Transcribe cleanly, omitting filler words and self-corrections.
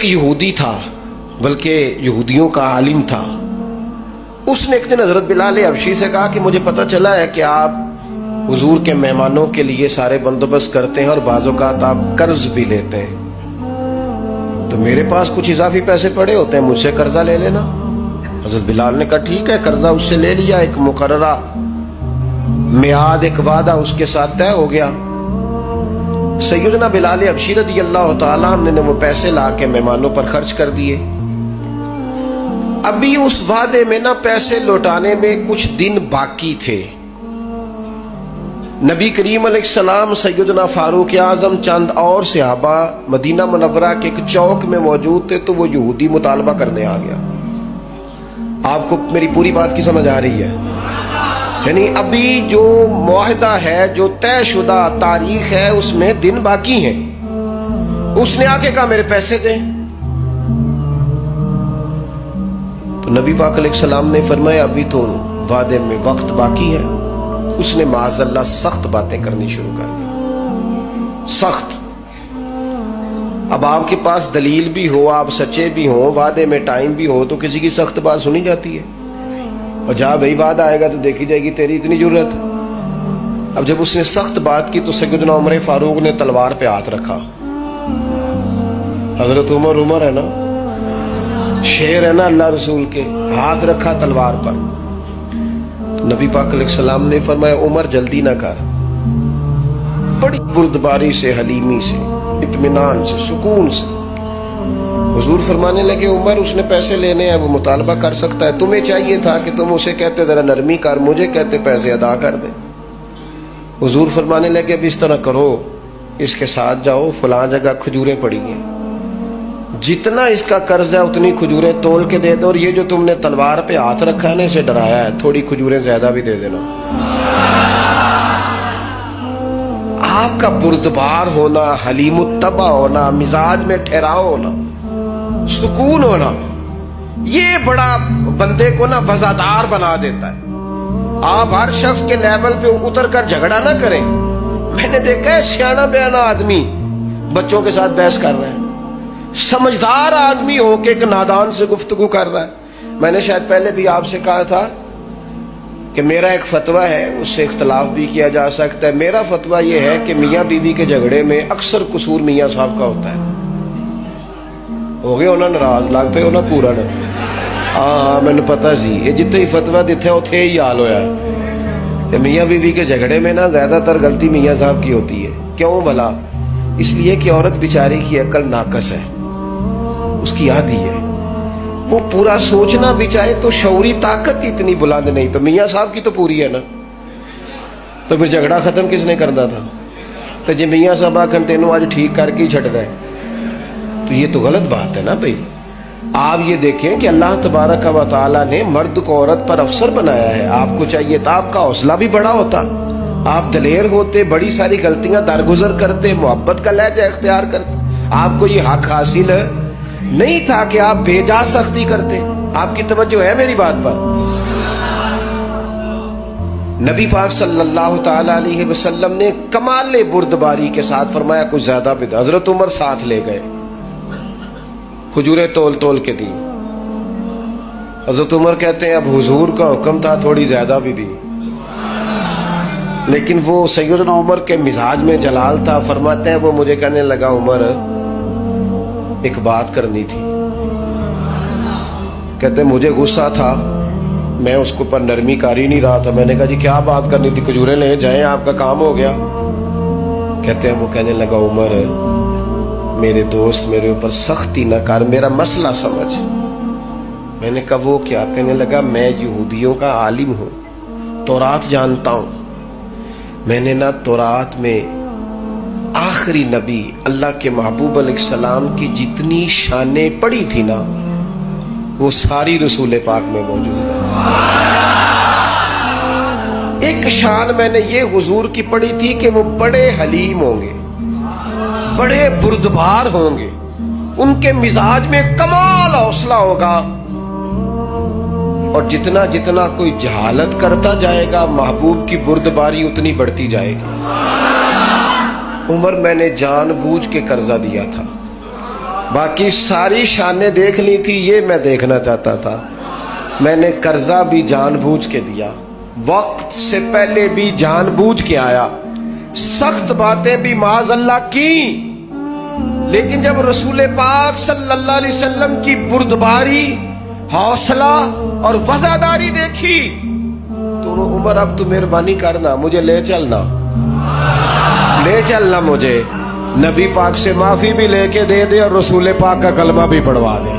ایک یہودی تھا، بلکہ یہودیوں کا عالم تھا. اس نے ایک دن حضرت بلال حبشی سے کہا کہ مجھے پتہ چلا ہے کہ آپ حضور کے مہمانوں کے لیے سارے بندوبست کرتے ہیں اور بعض اوقات آپ قرض بھی لیتے ہیں، تو میرے پاس کچھ اضافی پیسے پڑے ہوتے ہیں، مجھ سے قرضہ لے لینا. حضرت بلال نے کہا ٹھیک ہے. قرضہ اس سے لے لیا، ایک مقررہ میعاد، ایک وعدہ اس کے ساتھ طے ہو گیا. سیدنا بلال حبشی رضی اللہ تعالیٰ عنہ نے وہ پیسے لا کے مہمانوں پر خرچ کر دیے. ابھی اس وعدے میں نا پیسے لوٹانے میں کچھ دن باقی تھے. نبی کریم علیہ السلام، سیدنا فاروق اعظم، چند اور صحابہ مدینہ منورہ کے ایک چوک میں موجود تھے، تو وہ یہودی مطالبہ کرنے آ گیا. آپ کو میری پوری بات کی سمجھ آ رہی ہے؟ یعنی ابھی جو معاہدہ ہے، جو طے شدہ تاریخ ہے، اس میں دن باقی ہیں. اس نے آ کے کہا میرے پیسے دیں. تو نبی پاک علیہ السلام نے فرمایا ابھی تو وعدے میں وقت باقی ہے. اس نے معاذ اللہ سخت باتیں کرنی شروع کر دی، سخت. اب آپ کے پاس دلیل بھی ہو، آپ سچے بھی ہوں، وعدے میں ٹائم بھی ہو، تو کسی کی سخت بات سنی جاتی ہے. اور جہاں بھائی وعدہ آئے گا تو دیکھی جائے گی تیری اتنی ضرورت. اب جب اس نے سخت بات کی تو سیدنا عمر فاروق نے تلوار پہ ہاتھ رکھا. حضرت عمر ہے نا، شیر ہے نا اللہ رسول کے، ہاتھ رکھا تلوار پر. نبی پاک علیہ السلام نے فرمایا عمر جلدی نہ کر. بڑی بردباری سے، حلیمی سے، اطمینان سے، سکون سے. حضور فرمانے لگے عمر اس نے پیسے لینے ہیں، وہ مطالبہ کر سکتا ہے، تمہیں چاہیے تھا کہ تم اسے کہتے ذرا نرمی کر، مجھے کہتے پیسے ادا کر دیں. حضور فرمانے لگے اب اس طرح کرو، اس کے ساتھ جاؤ، فلاں جگہ کھجوریں پڑی ہیں، جتنا اس کا قرض ہے اتنی کھجوریں تول کے دے دو، اور یہ جو تم نے تلوار پہ ہاتھ رکھا ہے نا، اسے ڈرایا ہے، تھوڑی کھجوریں زیادہ بھی دے دینا. آپ کا بردبار ہونا، حلیم الطبع ہونا، مزاج میں ٹھہراؤ ہونا، سکون ہونا، یہ بڑا بندے کو نا وفادار بنا دیتا ہے. آپ ہر شخص کے لیول پہ اتر کر جھگڑا نہ کریں. میں نے دیکھا ہے سیانا بیانا آدمی بچوں کے ساتھ بحث کر رہے ہیں، سمجھدار آدمی ہو کے ایک نادان سے گفتگو کر رہا ہے. میں نے شاید پہلے بھی آپ سے کہا تھا کہ میرا ایک فتویٰ ہے، اس سے اختلاف بھی کیا جا سکتا ہے. میرا فتویٰ یہ ہے کہ میاں بیوی کے جھگڑے میں اکثر قصور میاں صاحب کا ہوتا ہے. ہو گئے ہونا ناراض، لگ پہ ہونا پورا نا. ہاں میں نے پتا سی یہ جتنے ہی فتویٰ دیتے اتنے ہی حال ہویا ہے. میاں بیوی کے جھگڑے میں نا زیادہ تر غلطی میاں صاحب کی ہوتی ہے. کیوں بھلا؟ اس لیے کہ عورت بیچاری کی عقل ناقص ہے، اس کی آدھی ہے. وہ پورا سوچنا بھی چاہے تو شعوری طاقت اتنی بلند نہیں. تو میاں صاحب کی تو پوری ہے نا، تو پھر جھگڑا ختم کس نے کرنا تھا؟ تو جی میاں صاحب آخر تینوں آج ٹھیک کر کے ہی چھٹ رہے، تو یہ تو غلط بات ہے نا بھائی. آپ یہ دیکھیں کہ اللہ تبارک و تعالیٰ نے مرد کو عورت پر افسر بنایا ہے. آپ کو چاہیے تھا آپ کا حوصلہ بھی بڑا ہوتا، آپ دلیر ہوتے، بڑی ساری غلطیاں درگزر کرتے، محبت کا لہجہ اختیار کرتے. آپ کو یہ حق حاصل نہیں تھا کہ آپ بے جا سختی کرتے. آپ کی توجہ ہے میری بات پر؟ نبی پاک صلی اللہ تعالی علیہ وسلم نے کمال بردباری کے ساتھ فرمایا کچھ زیادہ بھی. حضرت عمر ساتھ لے گئے، کھجوریں تول تول کے دی. حضرت عمر کہتے ہیں اب حضور کا حکم تھا تھوڑی زیادہ بھی دی، لیکن وہ سیدنا عمر کے مزاج میں جلال تھا. فرماتے ہیں وہ مجھے کہنے لگا عمر ایک بات کرنی تھی. کہتے ہیں مجھے غصہ تھا، میں اس کو پر نرمی کر ہی نہیں رہا تھا. میں نے کہا جی کیا بات کرنی تھی؟ کھجوریں لے جائیں، آپ کا کام ہو گیا. کہتے ہیں وہ کہنے لگا عمر میرے دوست میرے اوپر سختی نہ کر، میرا مسئلہ سمجھ. میں نے کہا وہ کیا؟ کہنے لگا میں یہودیوں کا عالم ہوں، تورات جانتا ہوں. میں نے نا تورات میں آخری نبی اللہ کے محبوب علیہ السلام کی جتنی شانیں پڑھی تھی نا، وہ ساری رسول پاک میں موجود ہے. ایک شان میں نے یہ حضور کی پڑھی تھی کہ وہ بڑے حلیم ہوں گے، بڑے بردبار ہوں گے، ان کے مزاج میں کمال حوصلہ ہوگا، اور جتنا جتنا کوئی جہالت کرتا جائے گا محبوب کی بردباری اتنی بڑھتی جائے گی. عمر میں نے جان بوجھ کے قرضہ دیا تھا، باقی ساری شانیں دیکھ لی تھی، یہ میں دیکھنا چاہتا تھا. میں نے قرضہ بھی جان بوجھ کے دیا، وقت سے پہلے بھی جان بوجھ کے آیا، سخت باتیں بھی معاذ اللہ کی، لیکن جب رسول پاک صلی اللہ علیہ وسلم کی بردباری، حوصلہ اور وفاداری دیکھی تو عمر اب تو مہربانی کرنا، مجھے لے چلنا مجھے نبی پاک سے معافی بھی لے کے دے دے اور رسول پاک کا کلمہ بھی پڑھوا دے.